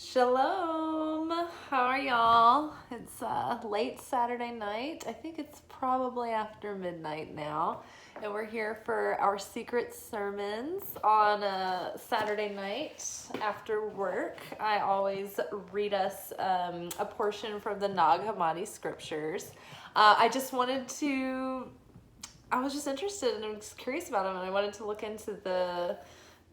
Shalom. How are y'all? It's late Saturday night. I think it's probably after midnight now. And we're here for our secret sermons on a Saturday night after work. I always read us a portion from the Nag Hammadi scriptures. I was just interested and I was curious about them, and I wanted to look into the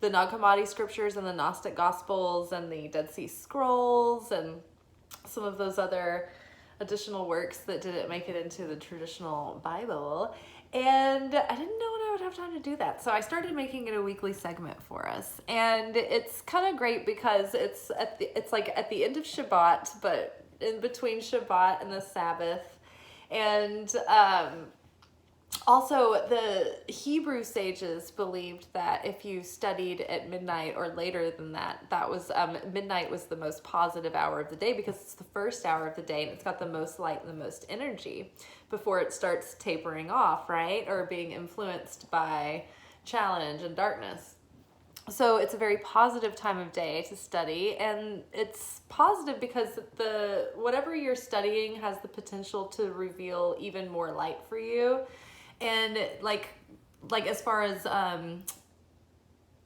Nag Hammadi scriptures and the Gnostic Gospels and the Dead Sea Scrolls and some of those other additional works that didn't make it into the traditional Bible. And I didn't know when I would have time to do that. So I started making it a weekly segment for us. And it's kind of great because it's like at the end of Shabbat, but in between Shabbat and the Sabbath. And also, the Hebrew sages believed that if you studied at midnight or later than that, midnight was the most positive hour of the day because it's the first hour of the day and it's got the most light and the most energy before it starts tapering off, right? Or being influenced by challenge and darkness. So it's a very positive time of day to study, and it's positive because whatever you're studying has the potential to reveal even more light for you. And like as far as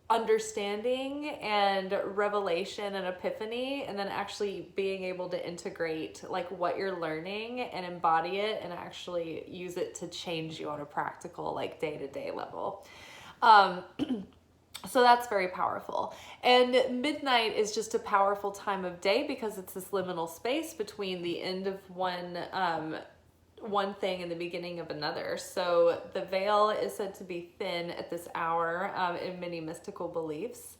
understanding and revelation and epiphany, and then actually being able to integrate like what you're learning and embody it and actually use it to change you on a practical like day-to-day level. So that's very powerful. And midnight is just a powerful time of day because it's this liminal space between the end of one thing and the beginning of another. So the veil is said to be thin at this hour in many mystical beliefs.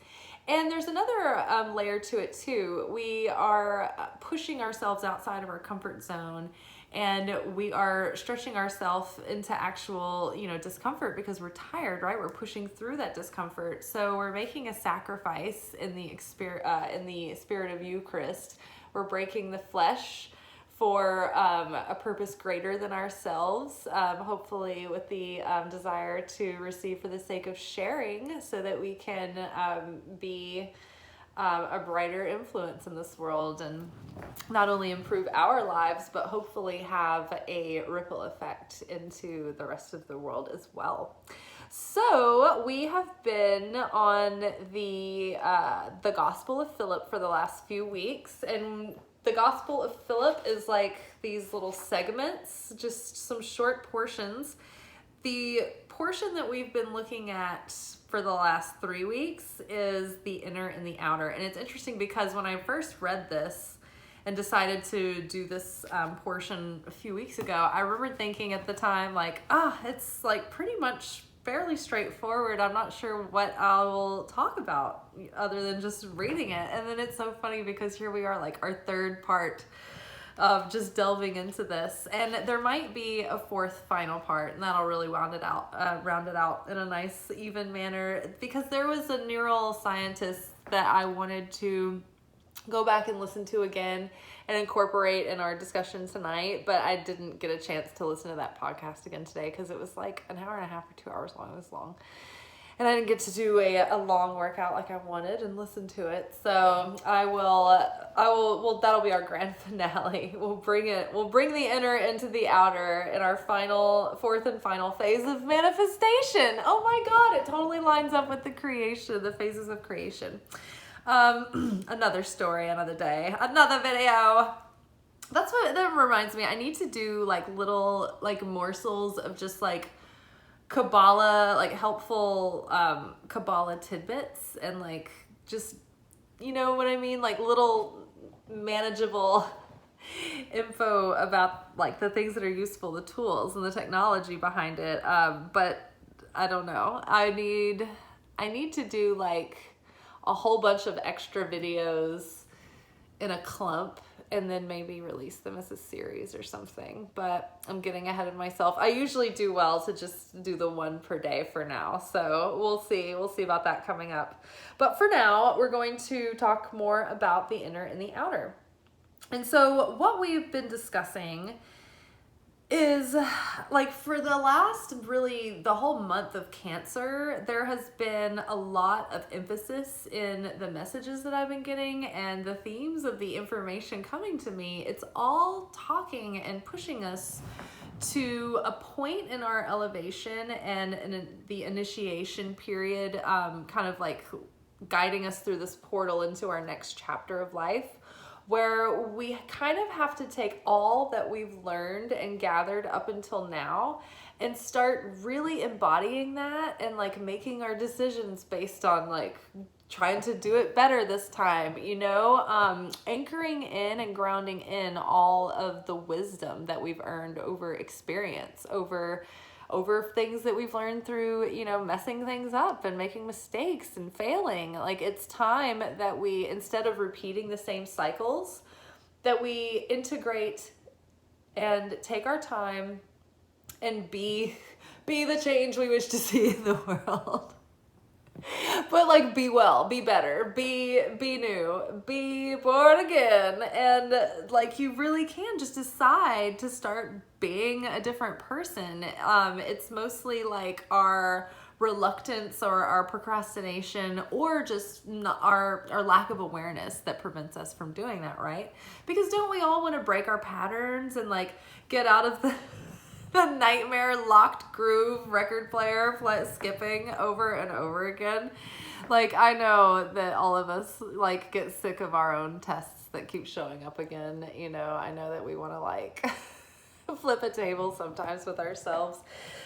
And there's another layer to it too. We are pushing ourselves outside of our comfort zone, and we are stretching ourselves into actual, discomfort because we're tired, right? We're pushing through that discomfort. So we're making a sacrifice in the spirit of Eucharist. We're breaking the flesh for a purpose greater than ourselves, hopefully with the desire to receive for the sake of sharing so that we can be a brighter influence in this world and not only improve our lives, but hopefully have a ripple effect into the rest of the world as well. So we have been on the Gospel of Philip for the last few weeks, and the Gospel of Philip is like these little segments, just some short portions. The portion that we've been looking at for the last 3 weeks is the inner and the outer. And it's interesting because when I first read this and decided to do this portion a few weeks ago, I remember thinking at the time it's like pretty much fairly straightforward. I'm not sure what I will talk about other than just reading it. And then it's so funny because here we are, like our third part of just delving into this. And there might be a fourth final part, and that'll really round it out in a nice, even manner, because there was a neuroscientist that I wanted to go back and listen to again and incorporate in our discussion tonight, but I didn't get a chance to listen to that podcast again today because it was like an hour and a half or 2 hours long. It was long. And I didn't get to do a long workout like I wanted and listen to it. So that'll be our grand finale. We'll bring the inner into the outer in our fourth and final phase of manifestation. Oh my God, it totally lines up with the phases of creation. Another story, another day, another video. That reminds me, I need to do like little like morsels of just like Kabbalah, like helpful Kabbalah tidbits, and like just, you know what I mean, like little manageable info about like the things that are useful, the tools and the technology behind it. But I don't know. I need to do like a whole bunch of extra videos in a clump and then maybe release them as a series or something. But I'm getting ahead of myself. I usually do well to just do the one per day for now. So we'll see about that coming up. But for now, we're going to talk more about the inner and the outer. And so what we've been discussing is like for the last really the whole month of Cancer, there has been a lot of emphasis in the messages that I've been getting and the themes of the information coming to me. It's all talking and pushing us to a point in our elevation and in the initiation period, kind of like guiding us through this portal into our next chapter of life, where we kind of have to take all that we've learned and gathered up until now and start really embodying that and like making our decisions based on like trying to do it better this time, you know, anchoring in and grounding in all of the wisdom that we've earned over experience, over things that we've learned through, you know, messing things up and making mistakes and failing. Like, it's time that we, instead of repeating the same cycles, that we integrate and take our time and be the change we wish to see in the world. But like, be well, be better, be new, be born again. And like, you really can just decide to start being a different person. It's mostly like our reluctance or our procrastination or just our lack of awareness that prevents us from doing that, right? Because don't we all want to break our patterns and like get out of the nightmare locked groove record player skipping over and over again? Like, I know that all of us like get sick of our own tests that keep showing up again. You know, I know that we want to like flip a table sometimes with ourselves.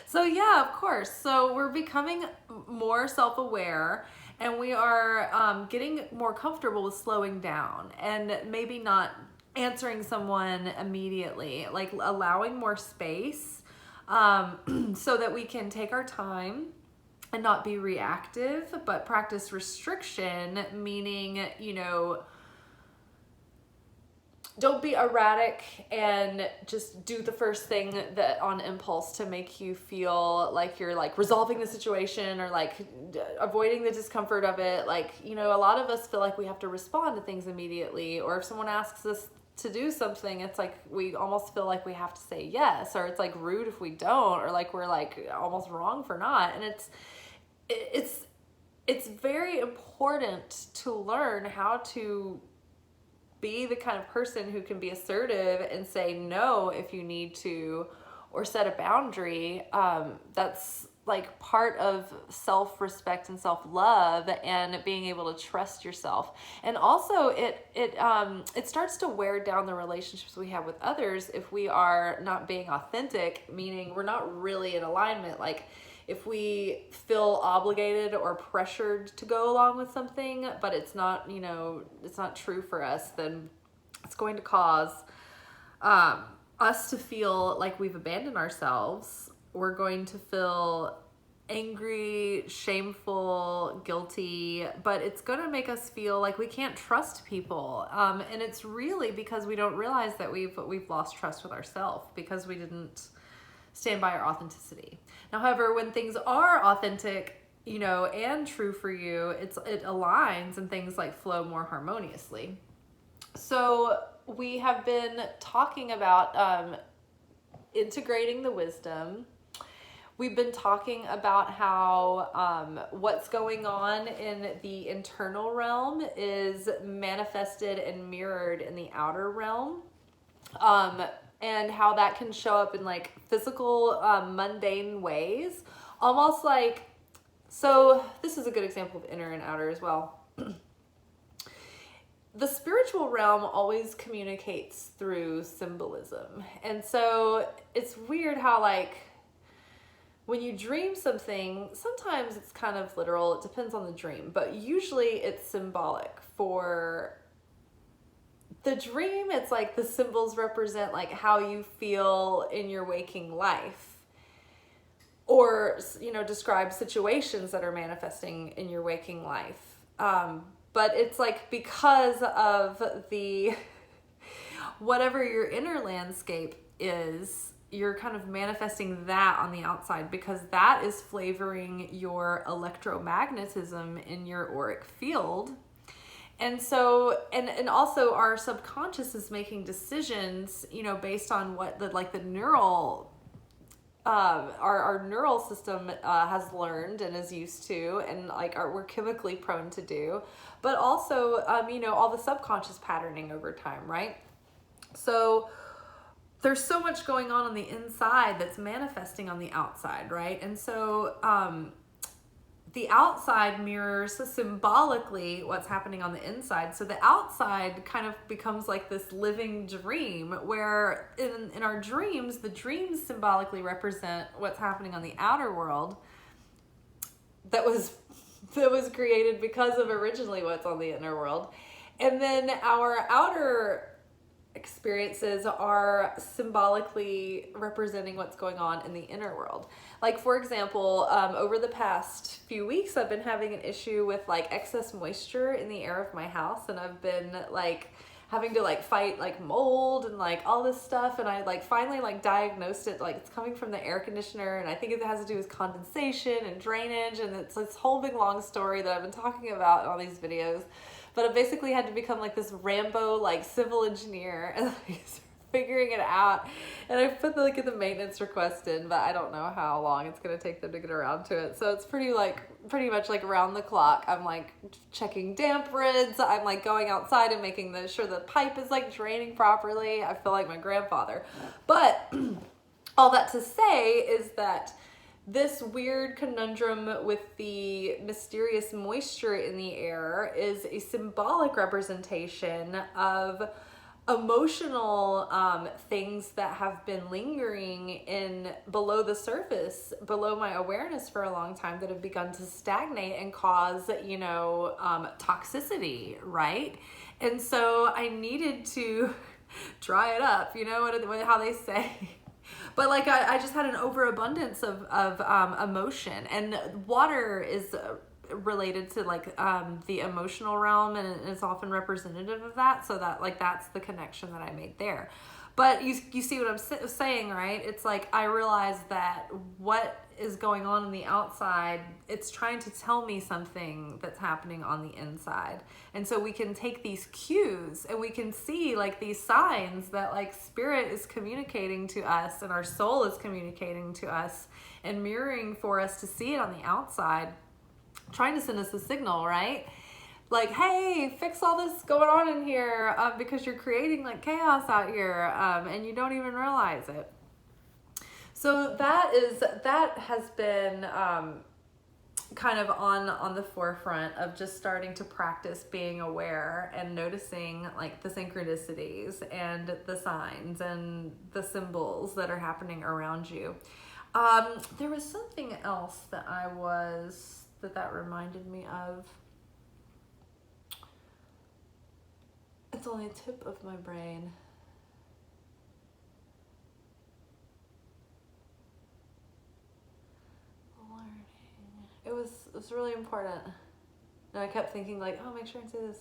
So yeah, of course. So we're becoming more self-aware, and we are getting more comfortable with slowing down and maybe not answering someone immediately, like allowing more space, so that we can take our time and not be reactive, but practice restriction, meaning, you know, don't be erratic and just do the first thing that on impulse to make you feel like you're like resolving the situation or like avoiding the discomfort of it. Like, you know, a lot of us feel like we have to respond to things immediately, or if someone asks us to do something, it's like we almost feel like we have to say yes, or it's like rude if we don't, or like we're like almost wrong for not. And it's very important to learn how to be the kind of person who can be assertive and say no if you need to, or set a boundary. That's like part of self-respect and self-love and being able to trust yourself. And also it starts to wear down the relationships we have with others if we are not being authentic, meaning we're not really in alignment. Like, if we feel obligated or pressured to go along with something, but it's not, you know, it's not true for us, then it's going to cause us to feel like we've abandoned ourselves. We're going to feel angry, shameful, guilty, but it's going to make us feel like we can't trust people. And it's really because we don't realize that we've lost trust with ourselves because we didn't stand by our authenticity. Now, however, when things are authentic, you know, and true for you, it aligns and things like flow more harmoniously. So we have been talking about integrating the wisdom. We've been talking about how what's going on in the internal realm is manifested and mirrored in the outer realm. And how that can show up in like physical, mundane ways. Almost like, so this is a good example of inner and outer as well. The spiritual realm always communicates through symbolism. And so it's weird how like, when you dream something, sometimes it's kind of literal, it depends on the dream, but usually it's symbolic. For the dream, it's like the symbols represent like how you feel in your waking life, or, you know, describe situations that are manifesting in your waking life. But it's like because of the whatever your inner landscape is, you're kind of manifesting that on the outside because that is flavoring your electromagnetism in your auric field. And so, and also our subconscious is making decisions, you know, based on what the neural, our neural system has learned and is used to, and like we're chemically prone to do, but also, you know, all the subconscious patterning over time, right? So there's so much going on the inside that's manifesting on the outside, right? And so the outside mirrors symbolically what's happening on the inside. So the outside kind of becomes like this living dream where in our dreams, the dreams symbolically represent what's happening on the outer world that was created because of originally what's on the inner world. And then our outer experiences are symbolically representing what's going on in the inner world. Like, for example, over the past few weeks, I've been having an issue with like excess moisture in the air of my house, and I've been like having to like fight like mold and like all this stuff, and I like finally like diagnosed it, like it's coming from the air conditioner, and I think it has to do with condensation and drainage, and it's this whole big long story that I've been talking about in all these videos. But I basically had to become like this Rambo like civil engineer and like figuring it out. And I put like the maintenance request in, but I don't know how long it's gonna take them to get around to it. So it's pretty much like around the clock. I'm like checking damp rids. I'm like going outside and making sure the pipe is like draining properly. I feel like my grandfather. But all that to say is that this weird conundrum with the mysterious moisture in the air is a symbolic representation of emotional things that have been lingering in below the surface, below my awareness for a long time, that have begun to stagnate and cause, you know, toxicity, right? And so I needed to dry it up, you know how they say. But like I just had an overabundance of emotion, and water is related to like the emotional realm, and it's often representative of that. So that like that's the connection that I made there. But you see what I'm saying, right? It's like I realized that what is going on the outside, it's trying to tell me something that's happening on the inside. And so we can take these cues and we can see like these signs that like spirit is communicating to us and our soul is communicating to us and mirroring for us to see it on the outside, trying to send us a signal, right? Like, hey, fix all this going on in here because you're creating like chaos out here and you don't even realize it. So that has been kind of on the forefront of just starting to practice being aware and noticing like the synchronicities and the signs and the symbols that are happening around you. There was something else that reminded me of. It's only a tip of my brain. Learning. It was really important. And I kept thinking like, oh, make sure and say this.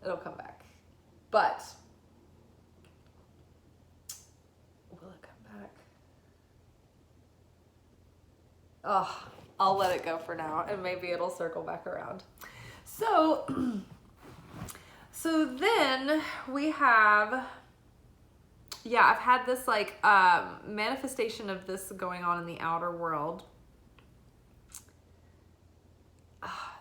It'll come back. But will it come back? Oh, I'll let it go for now, and maybe it'll circle back around. So then we have, I've had this like manifestation of this going on in the outer world.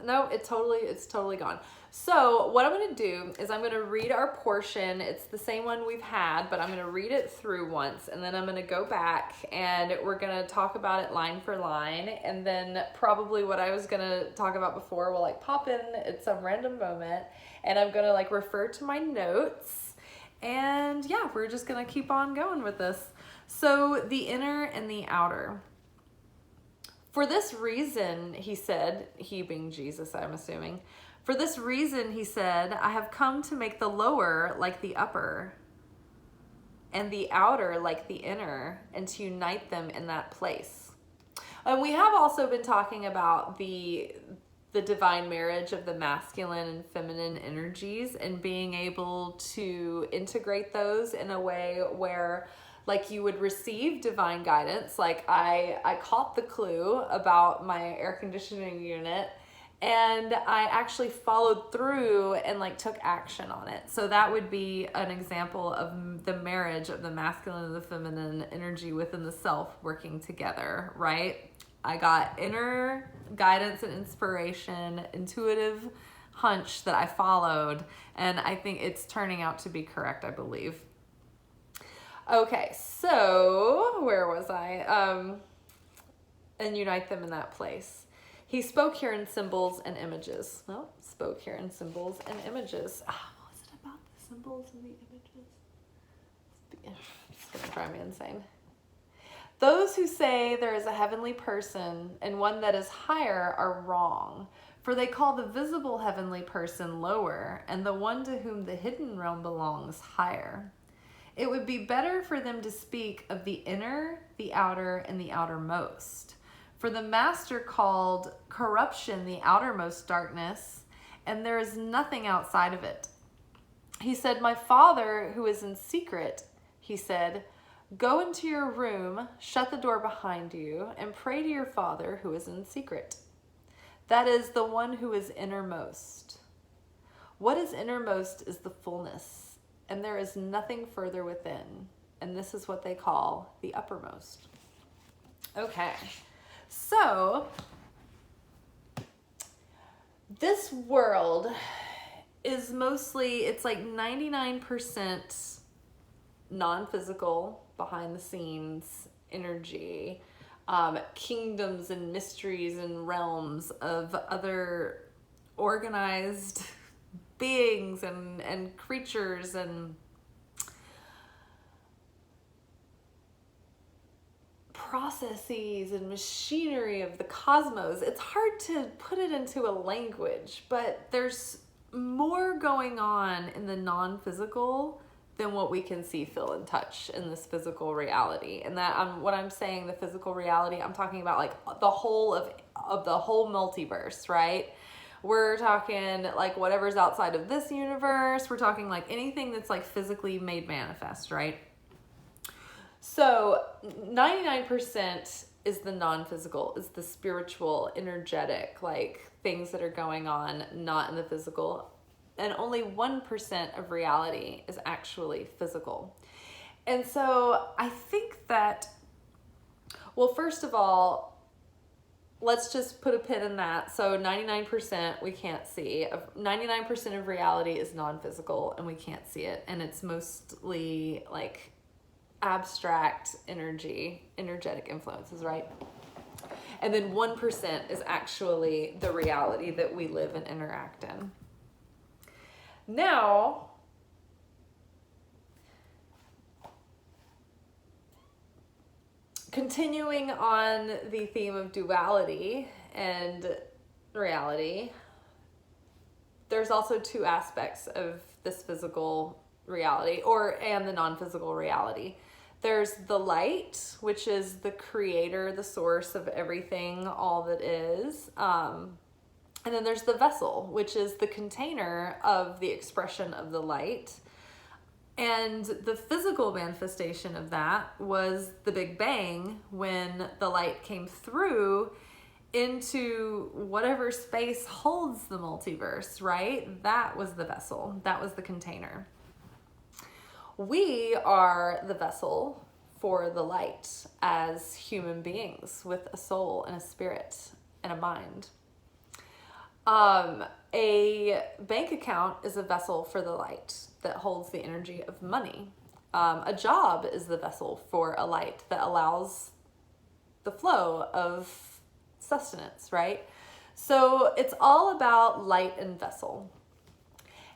No, it's totally gone. So what I'm going to do is I'm going to read our portion. It's the same one we've had, but I'm going to read it through once, and then I'm going to go back and we're going to talk about it line for line. And then probably what I was going to talk about before will like pop in at some random moment, and I'm going to like refer to my notes, and yeah, we're just going to keep on going with this. So the inner and the outer. For this reason, he said, he being Jesus, I'm assuming. For this reason, he said, I have come to make the lower like the upper and the outer like the inner, and to unite them in that place. And we have also been talking about the divine marriage of the masculine and feminine energies, and being able to integrate those in a way where like you would receive divine guidance. Like I caught the clue about my air conditioning unit, And I actually followed through and like took action on it. So that would be an example of the marriage of the masculine and the feminine energy within the self working together, right? I got inner guidance and inspiration, intuitive hunch that I followed, and I think it's turning out to be correct, I believe. Okay, so where was I? And unite them in that place. He spoke here in symbols and images. Well, spoke here in symbols and images. What was it about the symbols and the images? It's going to drive me insane. Those who say there is a heavenly person and one that is higher are wrong, for they call the visible heavenly person lower and the one to whom the hidden realm belongs higher. It would be better for them to speak of the inner, the outer, and the outermost. For the master called corruption the outermost darkness, and there is nothing outside of it. He said, my Father who is in secret, he said, go into your room, shut the door behind you, and pray to your Father who is in secret. That is the one who is innermost. What is innermost is the fullness, and there is nothing further within, and this is what they call the uppermost. Okay, so this world is mostly, it's like 99% non-physical, behind the scenes energy, kingdoms and mysteries and realms of other organized beings and creatures and processes and machinery of the cosmos. It's hard to put it into a language, but there's more going on in the non-physical than what we can see, feel, and touch in this physical reality. And that what I'm saying, the physical reality, I'm talking about like the whole of the whole multiverse, right? We're talking like whatever's outside of this universe. We're talking like anything that's like physically made manifest, right? So 99% is the non-physical, is the spiritual, energetic, like things that are going on, not in the physical. And only 1% of reality is actually physical. And so I think that, well, first of all, let's just put a pin in that. So 99% we can't see. 99% of reality is non-physical and we can't see it. And it's mostly like abstract energy, energetic influences, right? And then 1% is actually the reality that we live and interact in. Now, continuing on the theme of duality and reality, there's also two aspects of this physical reality and the non-physical reality. There's the light, which is the creator, the source of everything, all that is. And then there's the vessel, which is the container of the expression of the light. And the physical manifestation of that was the Big Bang, when the light came through into whatever space holds the multiverse, right? That was the vessel. That was the container. We are the vessel for the light as human beings with a soul and a spirit and a mind. A bank account is a vessel for the light that holds the energy of money. A job is the vessel for a light that allows the flow of sustenance, right? So it's all about light and vessel.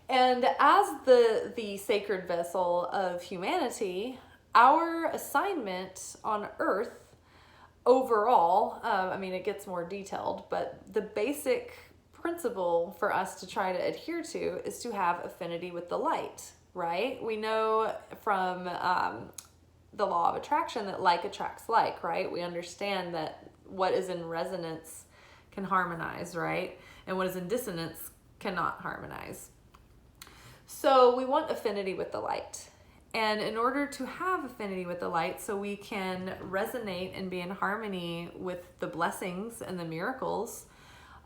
And as the sacred vessel of humanity, our assignment on earth overall, it gets more detailed, but the basic principle for us to try to adhere to is to have affinity with the light, right? We know from the law of attraction that like attracts like, right? We understand that what is in resonance can harmonize, right? And what is in dissonance cannot harmonize. So we want affinity with the light. And in order to have affinity with the light, so we can resonate and be in harmony with the blessings and the miracles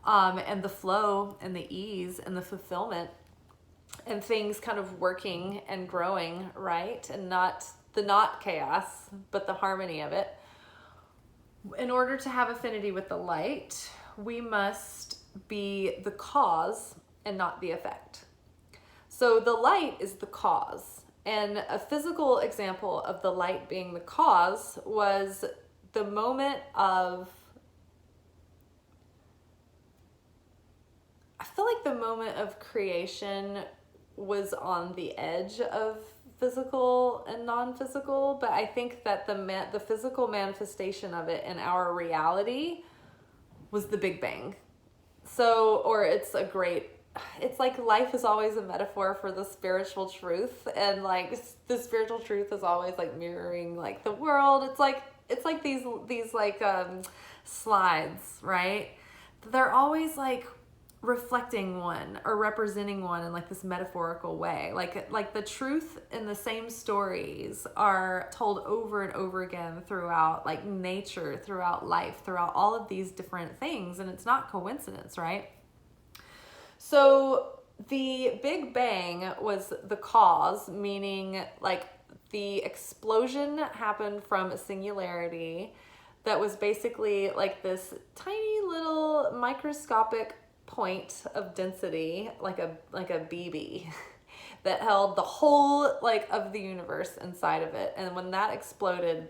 and the flow and the ease and the fulfillment and things kind of working and growing, right? And not chaos, but the harmony of it. In order to have affinity with the light, we must be the cause and not the effect. So the light is the cause. And a physical example of the light being the cause was the moment of, I feel like the moment of creation was on the edge of physical and non-physical, but I think that the physical manifestation of it in our reality was the Big Bang. So, or it's like life is always a metaphor for the spiritual truth, and like the spiritual truth is always like mirroring like the world. It's like these like slides, right? They're always like reflecting one or representing one in like this metaphorical way. Like the truth in the same stories are told over and over again throughout like nature, throughout life, throughout all of these different things, and it's not coincidence, right? So the Big Bang was the cause, meaning like the explosion happened from a singularity that was basically like this tiny little microscopic point of density, like a BB that held the whole like of the universe inside of it. And when that exploded,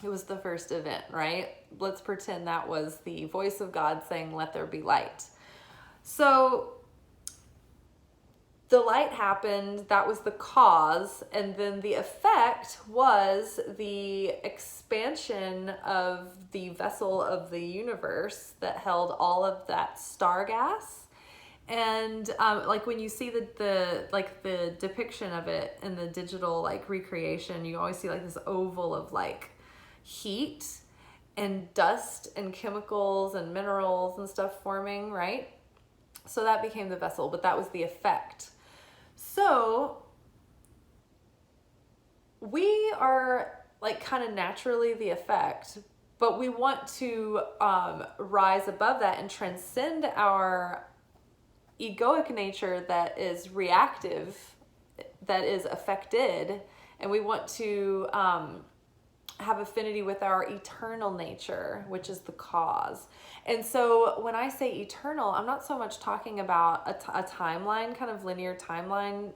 it was the first event, right? Let's pretend that was the voice of God saying, "Let there be light." So the light happened, that was the cause, and then the effect was the expansion of the vessel of the universe that held all of that star gas. And like when you see the depiction of it in the digital like recreation, you always see like this oval of like heat and dust and chemicals and minerals and stuff forming, right? So that became the vessel, but that was the effect. So we are like kind of naturally the effect, but we want to rise above that and transcend our egoic nature that is reactive, that is affected, and we want to have affinity with our eternal nature, which is the cause. And so when I say eternal, I'm not so much talking about a timeline, kind of linear timeline,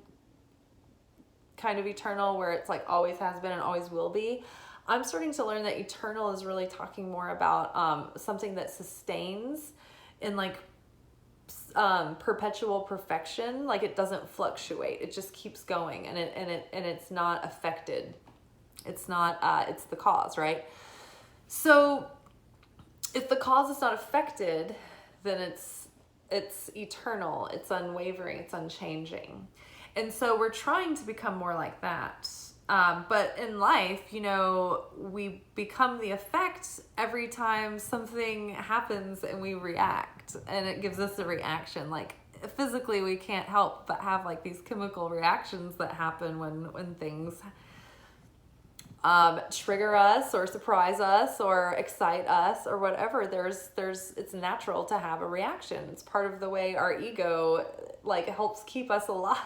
kind of eternal where it's like always has been and always will be. I'm starting to learn that eternal is really talking more about something that sustains in like perpetual perfection. Like it doesn't fluctuate, it just keeps going, and it's not affected. It's the cause, right? So if the cause is not affected, then it's eternal, it's unwavering, it's unchanging. And so we're trying to become more like that. But in life, you know, we become the effect every time something happens and we react, and it gives us a reaction. Like physically, we can't help but have like these chemical reactions that happen when things trigger us or surprise us or excite us or whatever. It's natural to have a reaction. It's part of the way our ego like helps keep us alive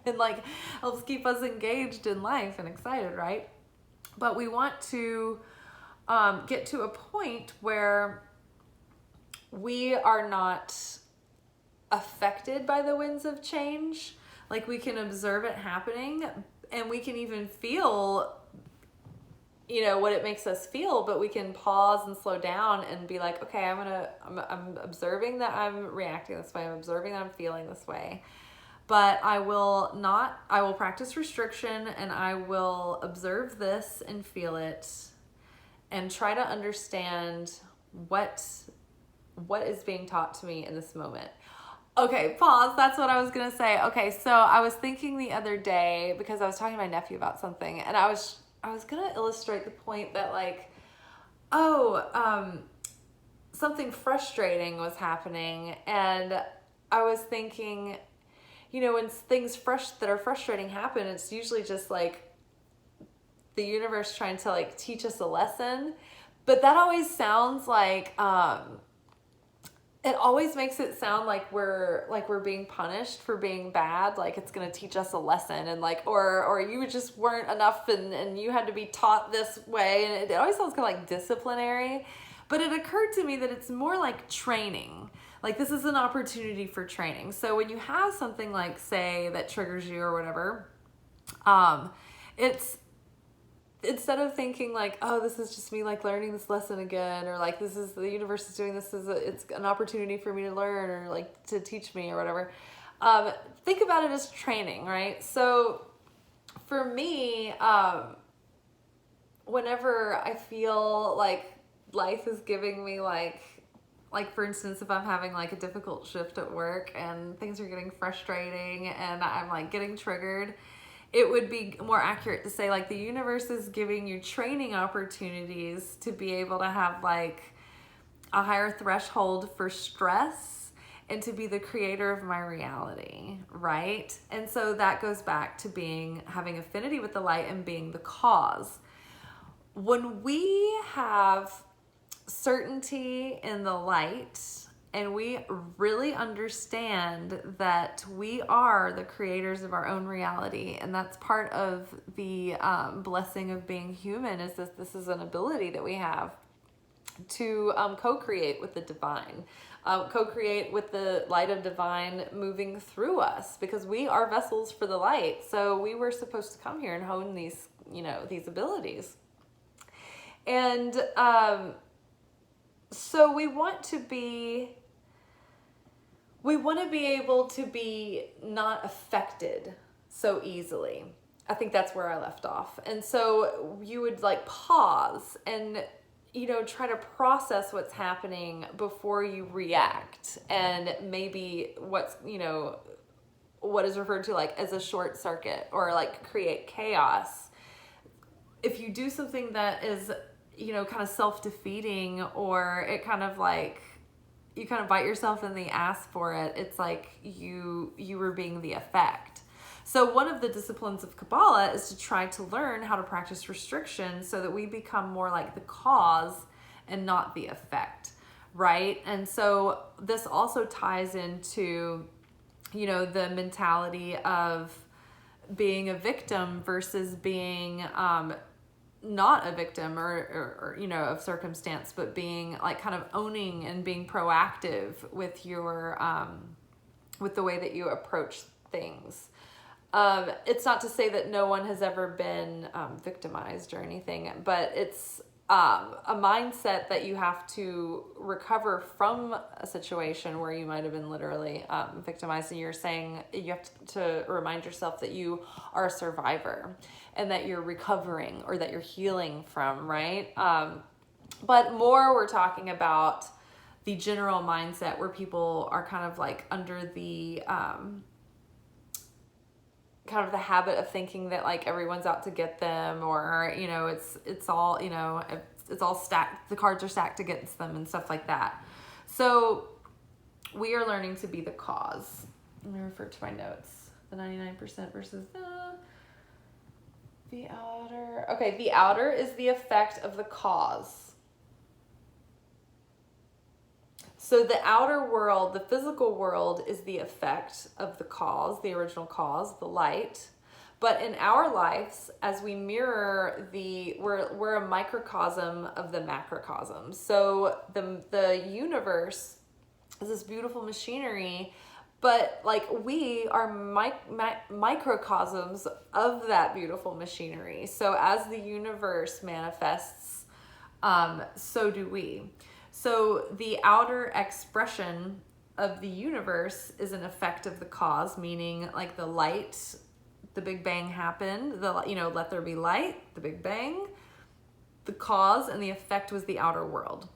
and like helps keep us engaged in life and excited, right? But we want to get to a point where we are not affected by the winds of change. Like we can observe it happening, and we can even feel, you know, what it makes us feel, but we can pause and slow down and be like, okay, I'm observing that I'm reacting this way. I'm observing that I'm feeling this way, but I will practice restriction, and I will observe this and feel it and try to understand what is being taught to me in this moment. Okay, pause. That's what I was going to say. Okay, so I was thinking the other day, because I was talking to my nephew about something, and I was going to illustrate the point that like, something frustrating was happening. And I was thinking, you know, when things that are frustrating happen, it's usually just like the universe trying to like teach us a lesson. But that always sounds like, it always makes it sound like we're being punished for being bad, like it's going to teach us a lesson, and like or you just weren't enough and you had to be taught this way, and it always sounds kind of like disciplinary. But it occurred to me that it's more like training. Like this is an opportunity for training. So when you have something like, say, that triggers you or whatever, it's, instead of thinking like, oh, this is just me like learning this lesson again, or like this is the universe is doing this, it's an opportunity for me to learn or like to teach me or whatever. Think about it as training, right? So for me, whenever I feel like life is giving me like for instance, if I'm having like a difficult shift at work and things are getting frustrating and I'm like getting triggered, it would be more accurate to say like the universe is giving you training opportunities to be able to have like a higher threshold for stress and to be the creator of my reality, right? And so that goes back to having affinity with the light and being the cause. When we have certainty in the light, and we really understand that we are the creators of our own reality, and that's part of the blessing of being human, is this is an ability that we have to co-create with the divine, co-create with the light of divine moving through us, because we are vessels for the light. So we were supposed to come here and hone these, these abilities. And so we want to be able to be not affected so easily. I think that's where I left off. And so you would like pause and, try to process what's happening before you react. And maybe what is referred to like as a short circuit, or like create chaos. If you do something that is, kind of self-defeating, or it kind of like, you kind of bite yourself in the ass for it, it's like you were being the effect. So one of the disciplines of Kabbalah is to try to learn how to practice restriction so that we become more like the cause and not the effect, right? And so this also ties into, the mentality of being a victim versus being not a victim or of circumstance, but being like kind of owning and being proactive with your with the way that you approach things. It's not to say that no one has ever been victimized or anything, but it's a mindset that you have to recover from a situation where you might have been literally victimized, and you're saying you have to remind yourself that you are a survivor and that you're recovering or that you're healing from, right? But more we're talking about the general mindset where people are kind of like under the kind of the habit of thinking that like everyone's out to get them, or it's all it's all stacked, the cards are stacked against them and stuff like that. So we are learning to be the cause. Let me refer to my notes. The 99% versus the outer. Okay, the outer is the effect of the cause. So the outer world, the physical world, is the effect of the cause, the original cause, the light. But in our lives, as we mirror we're a microcosm of the macrocosm. So the universe is this beautiful machinery, but like we are microcosms of that beautiful machinery. So as the universe manifests, so do we. So the outer expression of the universe is an effect of the cause, meaning like the light, the Big Bang happened, let there be light, the Big Bang, the cause, and the effect was the outer world.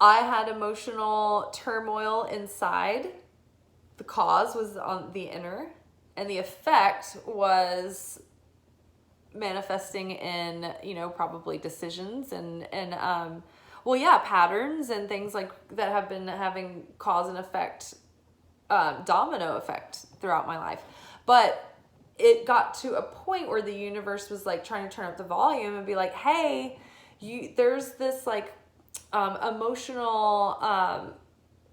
I had emotional turmoil inside. The cause was on the inner, and the effect was manifesting in, probably decisions and patterns and things like that have been having cause and effect, domino effect throughout my life. But it got to a point where the universe was like trying to turn up the volume and be like, hey, there's this like emotional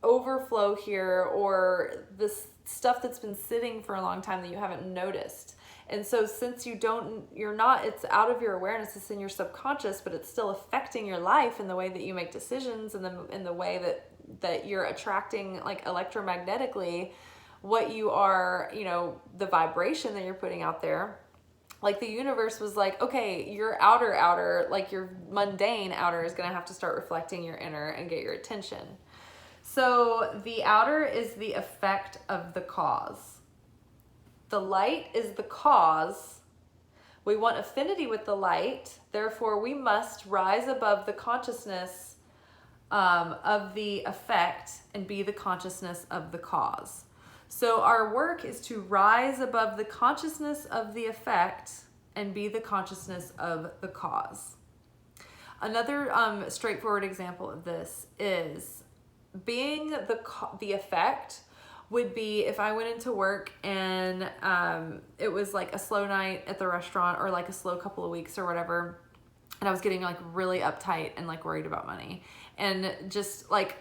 overflow here, or this stuff that's been sitting for a long time that you haven't noticed. And so since you're not, it's out of your awareness, it's in your subconscious, but it's still affecting your life in the way that you make decisions, and in the way that you're attracting, like electromagnetically, what you are, the vibration that you're putting out there. Like the universe was like, okay, your outer, like your mundane outer is going to have to start reflecting your inner and get your attention. So the outer is the effect of the cause. The light is the cause. We want affinity with the light. Therefore, we must rise above the consciousness of the effect and be the consciousness of the cause. So our work is to rise above the consciousness of the effect and be the consciousness of the cause. Another straightforward example of this is being the effect would be if I went into work and it was like a slow night at the restaurant, or like a slow couple of weeks or whatever, and I was getting like really uptight and like worried about money, and just like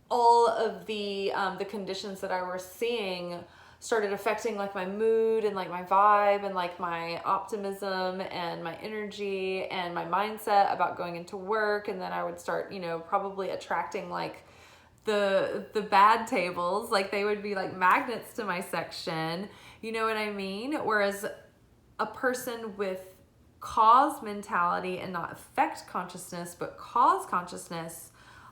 all of the conditions that I was seeing started affecting like my mood and like my vibe and like my optimism and my energy and my mindset about going into work. And then I would start, probably attracting like the bad tables, like they would be like magnets to my section, you know what I mean? Whereas a person with cause mentality and not effect consciousness, but cause consciousness,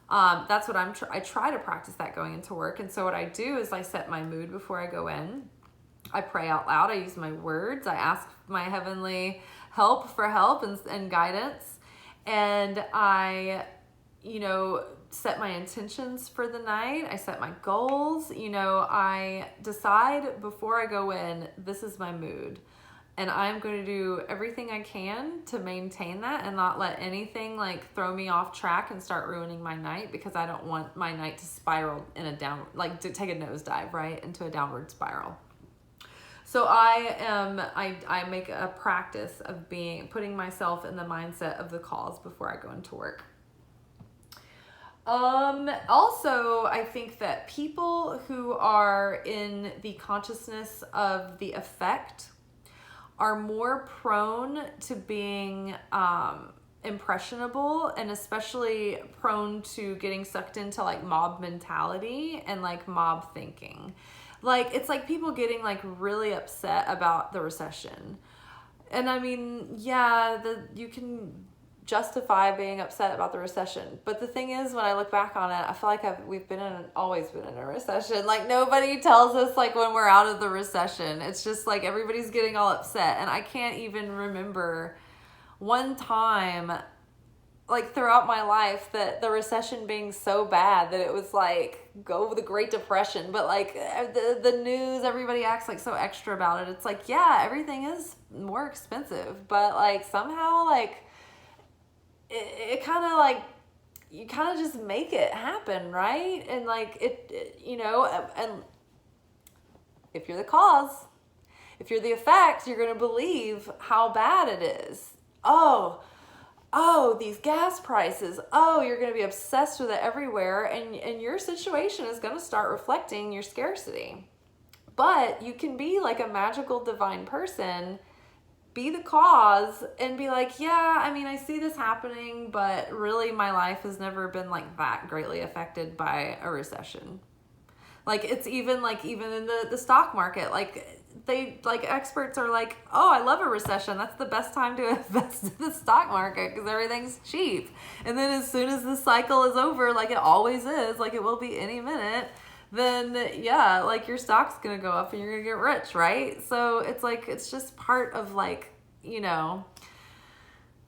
that's what I try to practice that going into work. And so what I do is I set my mood before I go in. I pray out loud. I use my words. I ask my heavenly help for help and guidance. And I, set my intentions for the night. I set my goals. I decide before I go in, this is my mood. And I'm going to do everything I can to maintain that and not let anything like throw me off track and start ruining my night, because I don't want my night to spiral in a down, like to take a nosedive, right, into a downward spiral. So I make a practice of putting myself in the mindset of the cause before I go into work. Also, I think that people who are in the consciousness of the effect are more prone to being impressionable, and especially prone to getting sucked into like mob mentality and like mob thinking. Like it's like people getting like really upset about the recession. And I mean, yeah, you can justify being upset about the recession, but the thing is, when I look back on it, I feel like we've always been in a recession. Like nobody tells us like when we're out of the recession. It's just like everybody's getting all upset, and I can't even remember one time like throughout my life that the recession being so bad that it was like go the Great Depression. But like the news, everybody acts like so extra about it. It's like, yeah, everything is more expensive, but like somehow like it kind of like, you kind of just make it happen, right? And like it, and if you're the cause, if you're the effect, you're going to believe how bad it is. Oh, these gas prices. Oh, you're going to be obsessed with it everywhere. And your situation is going to start reflecting your scarcity. But you can be like a magical divine person, be the cause, and be like, yeah, I mean, I see this happening, but really my life has never been like that greatly affected by a recession. Like it's even in the stock market, like they like experts are like, oh, I love a recession. That's the best time to invest in the stock market because everything's cheap. And then as soon as the cycle is over, like it always is, like it will be any minute, then yeah, like your stock's going to go up and you're going to get rich, right? So it's like, it's just part of like,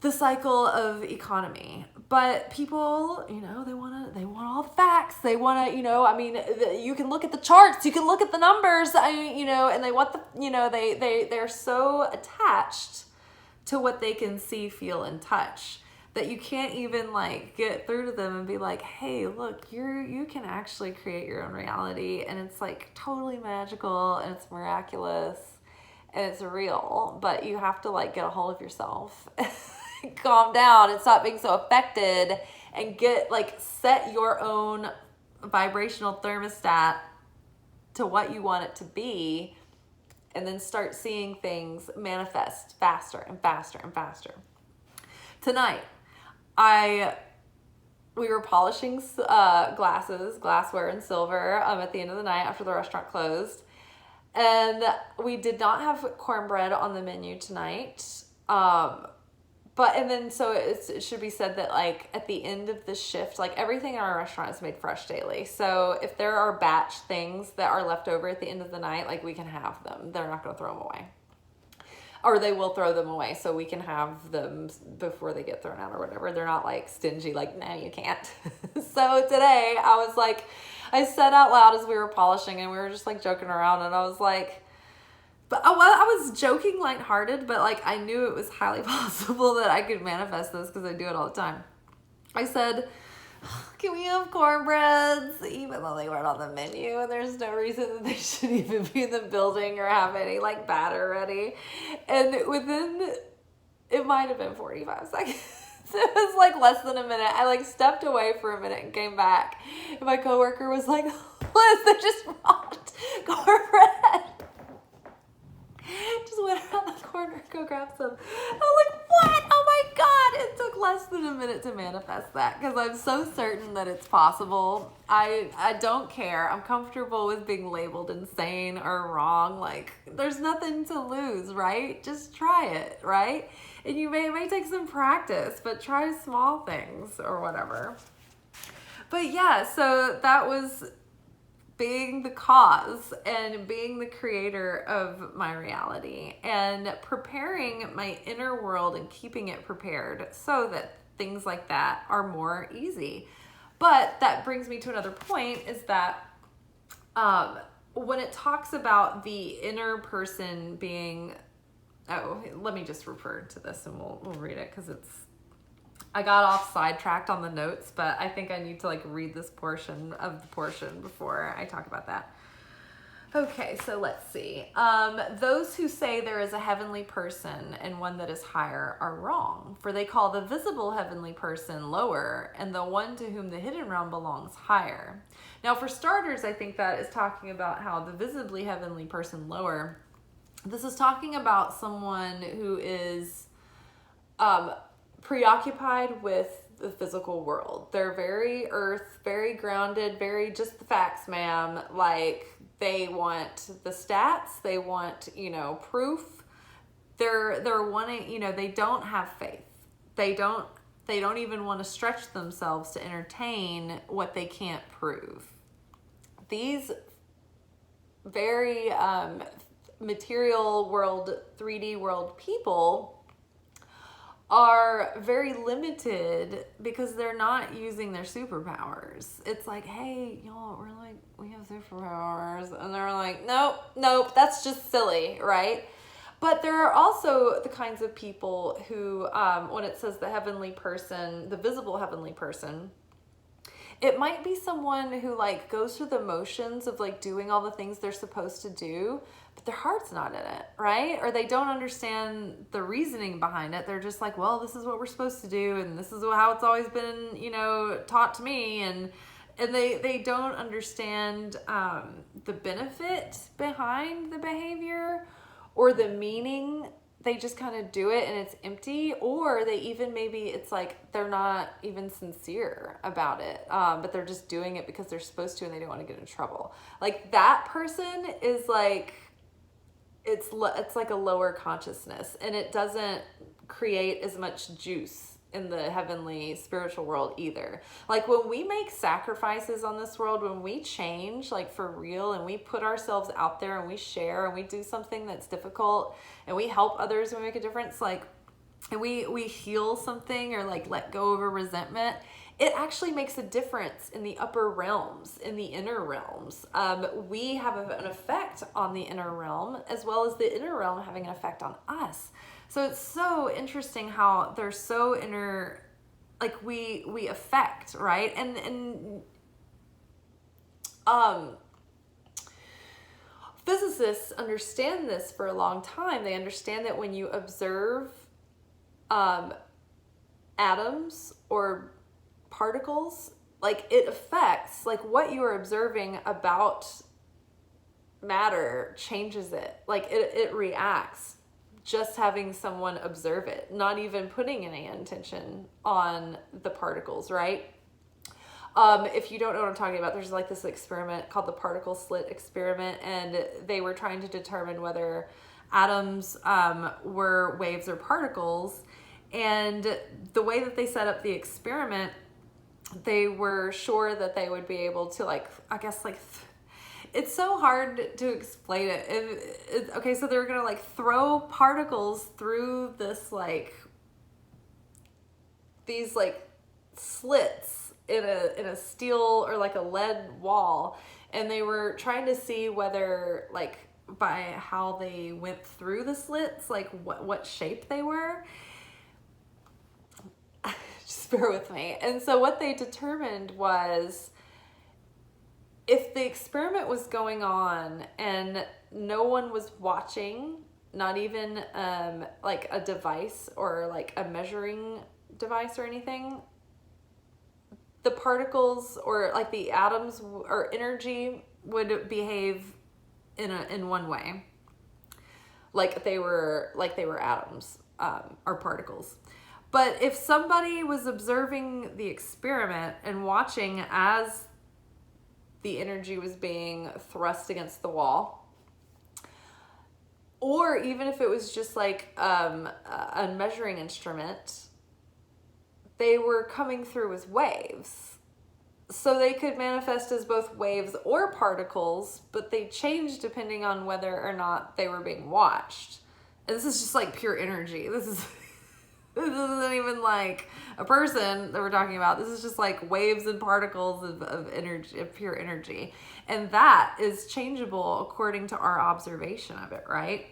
the cycle of economy. But people, they want all the facts. They want to, I mean, you can look at the charts, you can look at the numbers, and they want the, they're so attached to what they can see, feel, and touch that you can't even like get through to them and be like, hey, look, you can actually create your own reality, and it's like totally magical and it's miraculous and it's real, but you have to like get a hold of yourself. Calm down and stop being so affected and get like set your own vibrational thermostat to what you want it to be, and then start seeing things manifest faster and faster and faster. Tonight, we were polishing glassware and silver at the end of the night after the restaurant closed. And we did not have cornbread on the menu tonight. So it should be said that like at the end of the shift, like everything in our restaurant is made fresh daily. So if there are batch things that are left over at the end of the night, like we can have them. They're not going to throw them away. Or they will throw them away so we can have them before they get thrown out or whatever. They're not like stingy, like, no, you can't. So today I said out loud as we were polishing and we were just like joking around, and I was like, I was joking lighthearted, but like I knew it was highly possible that I could manifest this because I do it all the time. I said, can we have cornbreads, even though they weren't on the menu and there's no reason that they should even be in the building or have any like batter ready. And it might have been 45 seconds. It was like less than a minute. I like stepped away for a minute and came back. And my coworker was like, Liz, they just brought cornbread. Just went around the corner, go grab some. I was like, what? Oh my God. It took less than a minute to manifest that because I'm so certain that it's possible. I don't care. I'm comfortable with being labeled insane or wrong. Like, there's nothing to lose, right? Just try it, right? And it may take some practice, but try small things or whatever. But yeah, so that was being the cause and being the creator of my reality and preparing my inner world and keeping it prepared so that things like that are more easy. But that brings me to another point, is that when it talks about the inner person being, let me just refer to this and we'll read it because I got off sidetracked on the notes, but I think I need to like read this portion before I talk about that. Okay, so let's see. Those who say there is a heavenly person and one that is higher are wrong, for they call the visible heavenly person lower and the one to whom the hidden realm belongs higher. Now, for starters, I think that is talking about how the visibly heavenly person lower. This is talking about someone who is preoccupied with the physical world. They're very earth, very grounded, very just the facts, ma'am. Like, they want the stats, they want, proof. They're wanting, they don't have faith. They don't even want to stretch themselves to entertain what they can't prove. These very material world, 3D world people are very limited because they're not using their superpowers. It's like, hey, y'all, we have superpowers. And they're like, nope, that's just silly, right? But there are also the kinds of people who, when it says the heavenly person, the visible heavenly person, it might be someone who like goes through the motions of like doing all the things they're supposed to do, but their heart's not in it, right? Or they don't understand the reasoning behind it. They're just like, well, this is what we're supposed to do, and this is how it's always been, taught to me, and they don't understand the benefit behind the behavior or the meaning. They just kind of do it and it's empty, or they even, maybe it's like they're not even sincere about it, but they're just doing it because they're supposed to and they don't want to get in trouble. Like, that person is like, it's like a lower consciousness, and it doesn't create as much juice in the heavenly spiritual world either. Like, when we make sacrifices on this world, when we change like for real and we put ourselves out there and we share and we do something that's difficult and we help others and we make a difference, like, and we heal something or like let go of a resentment, it actually makes a difference in the upper realms, in the inner realms. We have an effect on the inner realm as well as the inner realm having an effect on us. So it's so interesting how they're so like we affect, right? And physicists understand this for a long time. They understand that when you observe atoms or particles, like it affects, like what you are observing about matter changes it. Like it reacts just having someone observe it, not even putting any intention on the particles, right? If you don't know what I'm talking about, there's like this experiment called the particle slit experiment, and they were trying to determine whether atoms were waves or particles. And the way that they set up the experiment, they were sure that they would be able to, like, I guess, like, it's so hard to explain it. Okay, so they were gonna like throw particles through this like these like slits in a steel or like a lead wall, and they were trying to see whether, like, by how they went through the slits, like what shape they were. Just bear with me. And so what they determined was, if the experiment was going on and no one was watching, not even like a device or like a measuring device or anything, the particles or like the atoms or energy would behave in one way, like they were atoms or particles. But if somebody was observing the experiment and watching as the energy was being thrust against the wall, or even if it was just like a measuring instrument, they were coming through as waves. So they could manifest as both waves or particles, but they changed depending on whether or not they were being watched. And this is just like pure energy. This isn't even like a person that we're talking about. This is just like waves and particles of energy, of pure energy. And that is changeable according to our observation of it, right?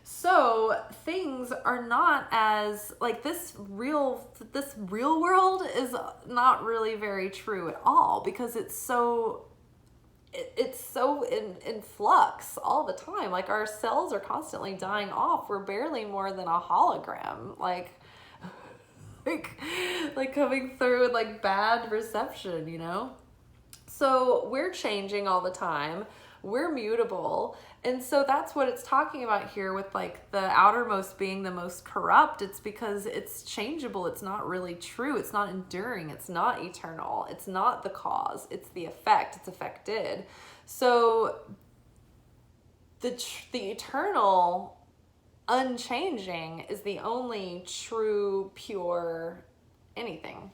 So things are not as, like, this real world is not really very true at all, because it's so in flux all the time. Like, our cells are constantly dying off. We're barely more than a hologram, like coming through with like bad reception, you know? So we're changing all the time. We're mutable. And so that's what it's talking about here with like the outermost being the most corrupt. It's because it's changeable. It's not really true. It's not enduring. It's not eternal. It's not the cause. It's the effect. It's affected. So the eternal, unchanging is the only true, pure anything.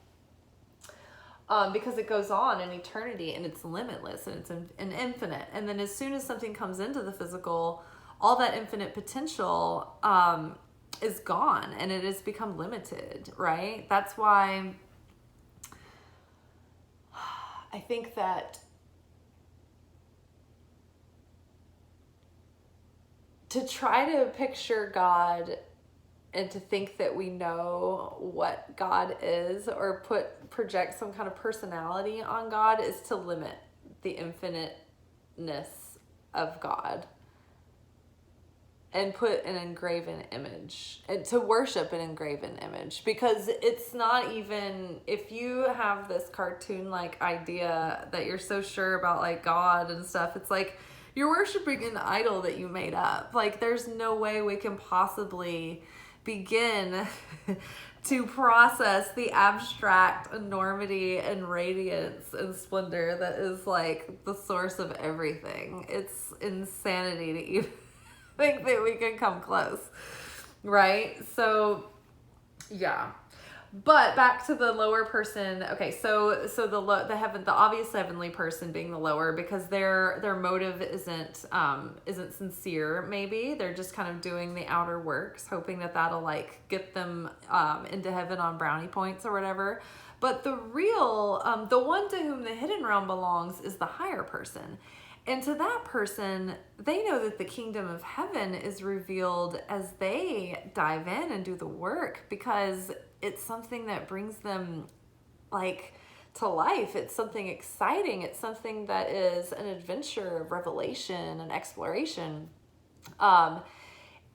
Because it goes on in eternity, and it's limitless, and it's an infinite. And then as soon as something comes into the physical, all that infinite potential is gone, and it has become limited, right? That's why I think that to try to picture God and to think that we know what God is, or project some kind of personality on God, is to limit the infiniteness of God and put an engraven image, and to worship an engraven image. Because it's not even, if you have this cartoon like idea that you're so sure about like God and stuff, it's like you're worshiping an idol that you made up. Like, there's no way we can possibly begin to process the abstract enormity and radiance and splendor that is like the source of everything. It's insanity to even think that we can come close, right? So yeah. But back to the lower person. Okay, so the obvious heavenly person being the lower, because their motive isn't sincere. Maybe they're just kind of doing the outer works, hoping that that'll like get them into heaven on brownie points or whatever. But the real, the one to whom the hidden realm belongs is the higher person. And to that person, they know that the kingdom of heaven is revealed as they dive in and do the work, because it's something that brings them like to life. It's something exciting. It's something that is an adventure of revelation and exploration.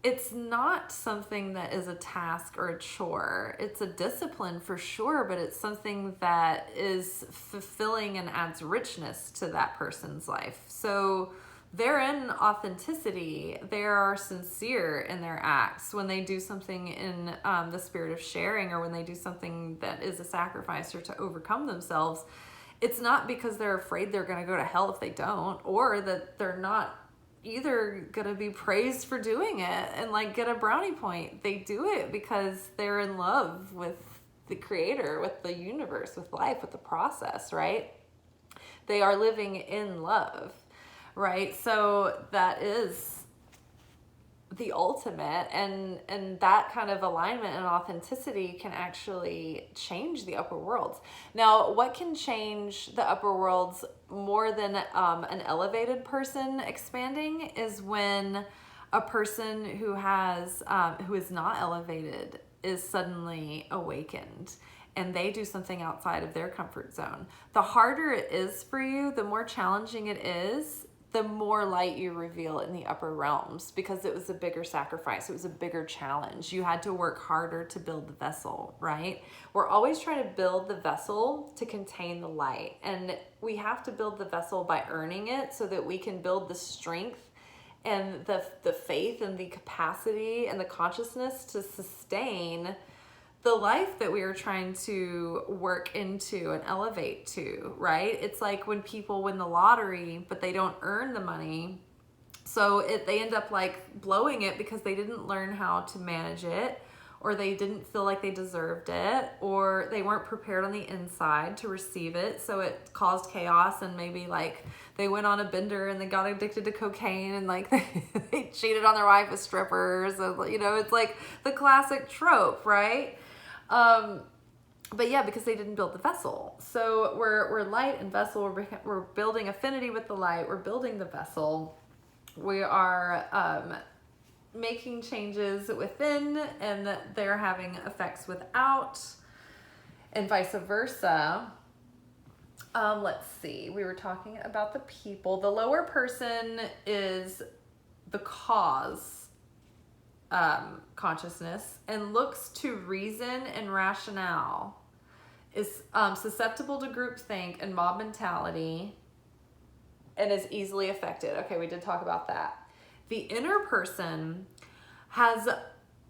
it's not something that is a task or a chore. It's a discipline for sure, but it's something that is fulfilling and adds richness to that person's life. So they're in authenticity. They are sincere in their acts when they do something in the spirit of sharing, or when they do something that is a sacrifice or to overcome themselves. It's not because they're afraid they're going to go to hell if they don't, or that they're not either gonna be praised for doing it and like get a brownie point. They do it because they're in love with the creator, with the universe, with life, with the process, right? They are living in love, right? So that is the ultimate, and that kind of alignment and authenticity can actually change the upper worlds. Now, what can change the upper worlds more than an elevated person expanding is when a person who is not elevated is suddenly awakened and they do something outside of their comfort zone. The harder it is for you, the more challenging it is, the more light you reveal in the upper realms, because it was a bigger sacrifice. It was a bigger challenge. You had to work harder to build the vessel, right? We're always trying to build the vessel to contain the light. And we have to build the vessel by earning it so that we can build the strength and the faith and the capacity and the consciousness to sustain the life that we are trying to work into and elevate to, right? It's like when people win the lottery, but they don't earn the money. So they end up like blowing it because they didn't learn how to manage it, or they didn't feel like they deserved it, or they weren't prepared on the inside to receive it. So it caused chaos, and maybe like they went on a bender and they got addicted to cocaine, and like they cheated on their wife with strippers. And, you know, it's like the classic trope, right? But yeah, because they didn't build the vessel. So we're light and vessel. We're building affinity with the light. We're building the vessel. We are making changes within, and they're having effects without, and vice versa. Let's see. We were talking about the people. The lower person is the cause consciousness and looks to reason and rationale, is susceptible to groupthink and mob mentality, and is easily affected. Okay, we did talk about that. The inner person has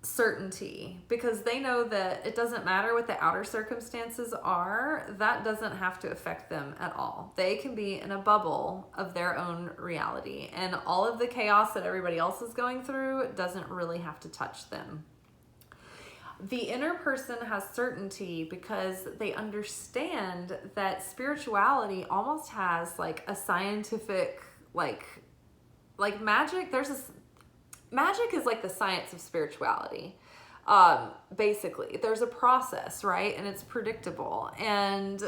certainty because they know that it doesn't matter what the outer circumstances are, that doesn't have to affect them at all. They can be in a bubble of their own reality, and all of the chaos that everybody else is going through doesn't really have to touch them. The inner person has certainty because they understand that spirituality almost has like a scientific, like magic. Magic is like the science of spirituality. Basically, there's a process, right? And it's predictable. And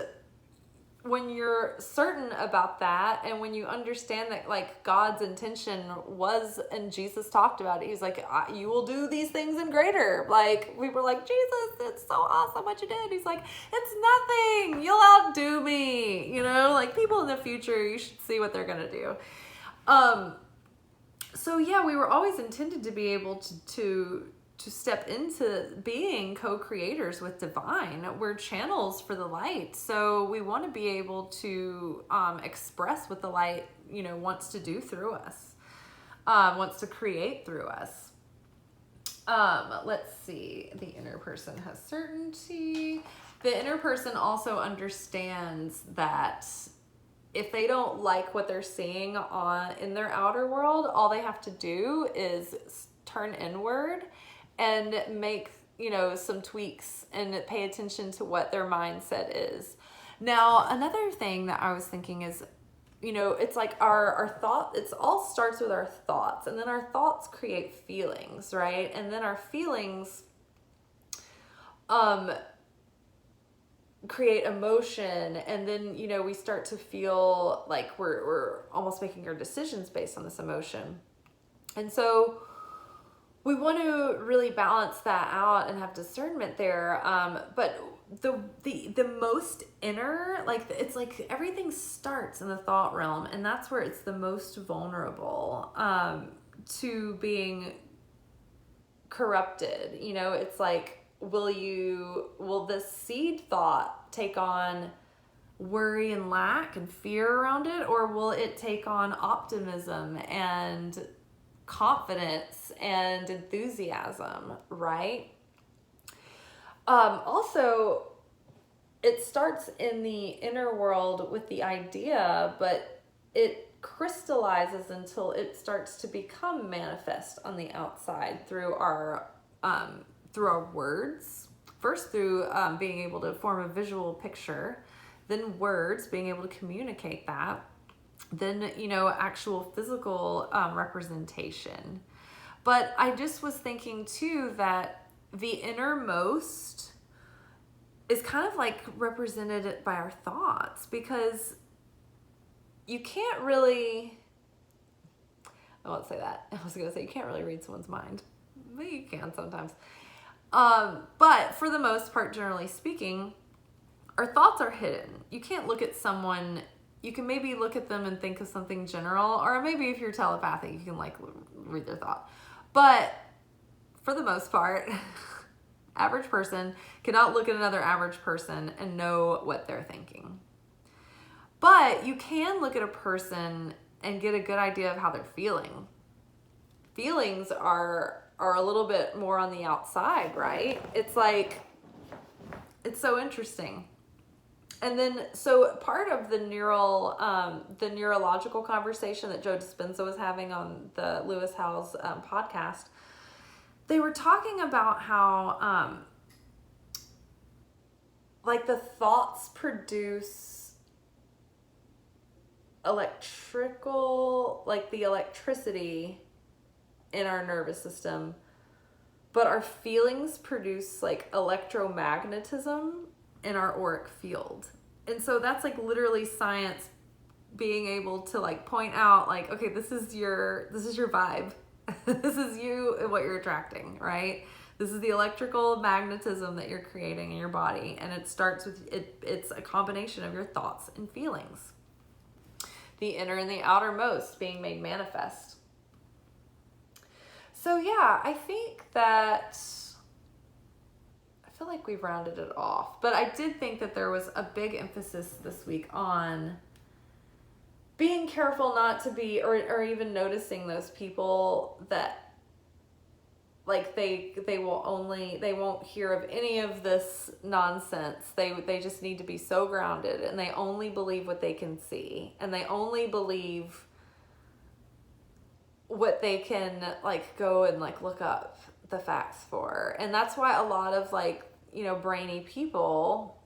when you're certain about that, and when you understand that like God's intention was, and Jesus talked about it, he's like, you will do these things and greater. Like, we were like, Jesus, it's so awesome what you did. He's like, it's nothing, you'll outdo me. You know, like people in the future, you should see what they're gonna do. So yeah, we were always intended to be able to step into being co-creators with divine. We're channels for the light. So we want to be able to express what the light, you know, wants to do through us, wants to create through us. Let's see. The inner person has certainty. The inner person also understands that if they don't like what they're seeing in their outer world, all they have to do is turn inward and make, you know, some tweaks and pay attention to what their mindset is. Now, another thing that I was thinking is, you know, it's like our thought, it all starts with our thoughts, and then our thoughts create feelings, right? And then our feelings create emotion, and then, you know, we start to feel like we're almost making our decisions based on this emotion. And so we want to really balance that out and have discernment there. But the most inner, like, it's like everything starts in the thought realm, and that's where it's the most vulnerable to being corrupted. You know, it's like, will this seed thought take on worry and lack and fear around it, or will it take on optimism and confidence and enthusiasm, right? Also, it starts in the inner world with the idea, but it crystallizes until it starts to become manifest on the outside through our words. First through being able to form a visual picture, then words, being able to communicate that, then, you know, actual physical representation. But I just was thinking too that the innermost is kind of like represented by our thoughts, because you can't really, I won't say that. I was going to say you can't really read someone's mind, but you can sometimes. But for the most part, generally speaking, our thoughts are hidden. You can't look at someone, you can maybe look at them and think of something general, or maybe if you're telepathic, you can like read their thought. But for the most part, average person cannot look at another average person and know what they're thinking. But you can look at a person and get a good idea of how they're feeling. Feelings are a little bit more on the outside, right? It's like, it's so interesting. And then, so part of the neurological conversation that Joe Dispenza was having on the Lewis Howes podcast, they were talking about how, like the thoughts produce electrical, like the electricity in our nervous system, but our feelings produce like electromagnetism in our auric field. And so that's like literally science being able to like point out like, okay, this is your vibe. This is you and what you're attracting, right? This is the electrical magnetism that you're creating in your body. And it starts with, it's a combination of your thoughts and feelings. The inner and the outermost being made manifest. So yeah, I think that, I feel like we've rounded it off, but I did think that there was a big emphasis this week on being careful not to be, or even noticing those people that like they won't hear of any of this nonsense. They just need to be so grounded, and they only believe what they can see, and they only believe what they can like go and like look up the facts for. And that's why a lot of like, you know, brainy people,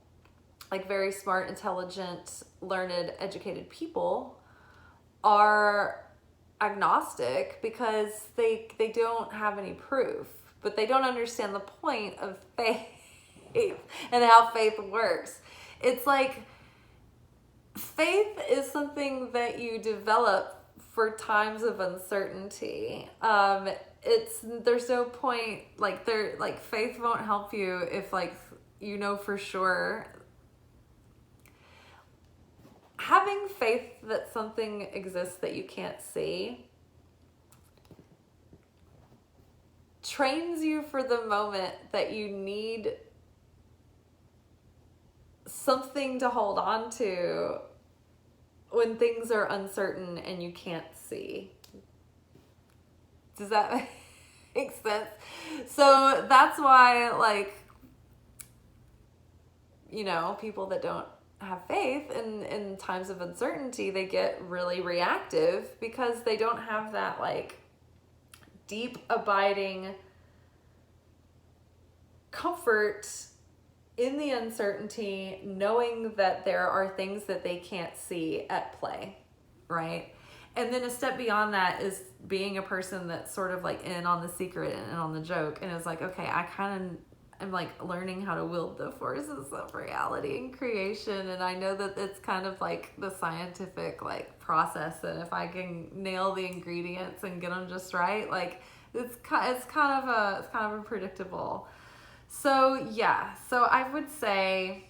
like very smart, intelligent, learned, educated people are agnostic, because they don't have any proof, but they don't understand the point of faith and how faith works. It's like faith is something that you develop for times of uncertainty. There's no point, like faith won't help you if like, you know, for sure. Having faith that something exists that you can't see trains you for the moment that you need something to hold on to when things are uncertain and you can't see. Does that make sense? So that's why, like, you know, people that don't have faith in times of uncertainty, they get really reactive, because they don't have that like deep abiding comfort in the uncertainty, knowing that there are things that they can't see at play, right? And then a step beyond that is being a person that's sort of like in on the secret and on the joke, and is like, okay, I kind of am like learning how to wield the forces of reality and creation, and I know that it's kind of like the scientific like process, and if I can nail the ingredients and get them just right, like it's kind of predictable. So yeah, so I would say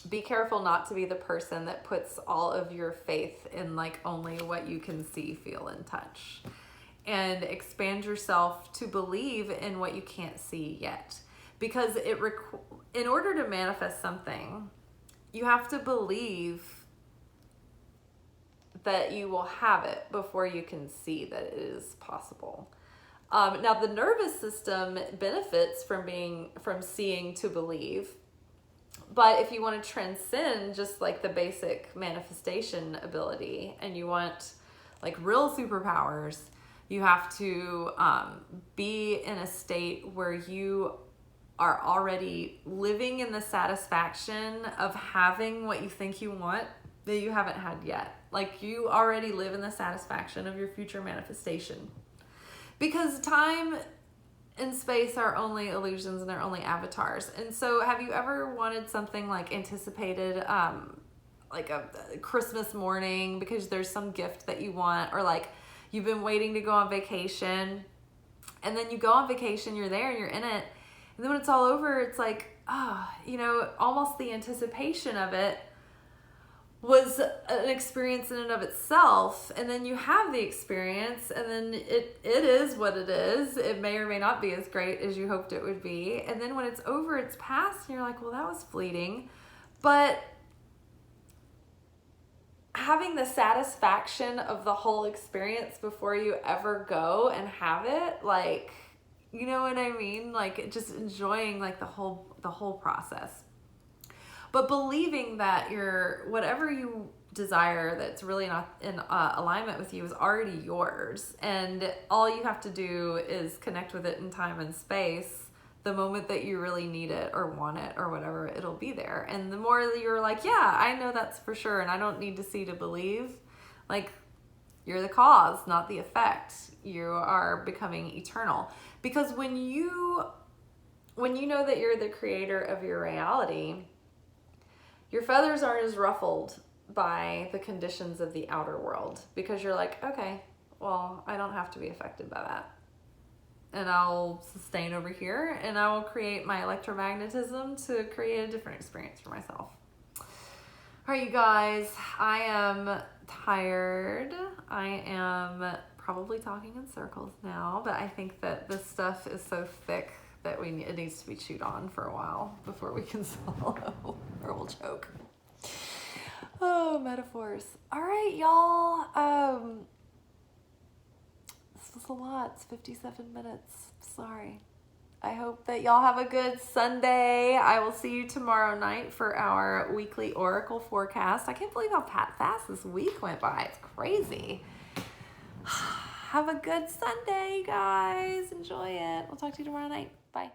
be careful not to be the person that puts all of your faith in like only what you can see, feel, and touch. and expand yourself to believe in what you can't see yet. Because in order to manifest something, you have to believe that you will have it before you can see that it is possible. Now, the nervous system benefits from seeing to believe. But if you want to transcend just like the basic manifestation ability and you want like real superpowers, you have to be in a state where you are already living in the satisfaction of having what you think you want that you haven't had yet. Like you already live in the satisfaction of your future manifestation. Because time and space are only illusions and they're only avatars. And so have you ever wanted something like anticipated, like a Christmas morning because there's some gift that you want, or like you've been waiting to go on vacation and then you go on vacation, you're there and you're in it. And then when it's all over, it's like, almost the anticipation of it was an experience in and of itself, and then you have the experience, and then it is what it is. It may or may not be as great as you hoped it would be, and then when it's over, it's past, and you're like, well, that was fleeting. But having the satisfaction of the whole experience before you ever go and have it, like, you know what I mean? Like, just enjoying like the whole process. But believing that whatever you desire that's really not in alignment with you is already yours. And all you have to do is connect with it in time and space. The moment that you really need it or want it or whatever, it'll be there. And the more that you're like, yeah, I know that's for sure, and I don't need to see to believe, like, you're the cause, not the effect. You are becoming eternal. Because when you know that you're the creator of your reality, your feathers aren't as ruffled by the conditions of the outer world, because you're like, okay, well, I don't have to be affected by that. And I'll sustain over here, and I will create my electromagnetism to create a different experience for myself. All right, you guys, I am tired. I am probably talking in circles now, but I think that this stuff is so thick that it needs to be chewed on for a while before we can swallow, or we'll choke. Oh, metaphors. All right, y'all. This was a lot. It's 57 minutes. Sorry. I hope that y'all have a good Sunday. I will see you tomorrow night for our weekly Oracle forecast. I can't believe how fast this week went by. It's crazy. Have a good Sunday, guys. Enjoy it. We'll talk to you tomorrow night. Bye.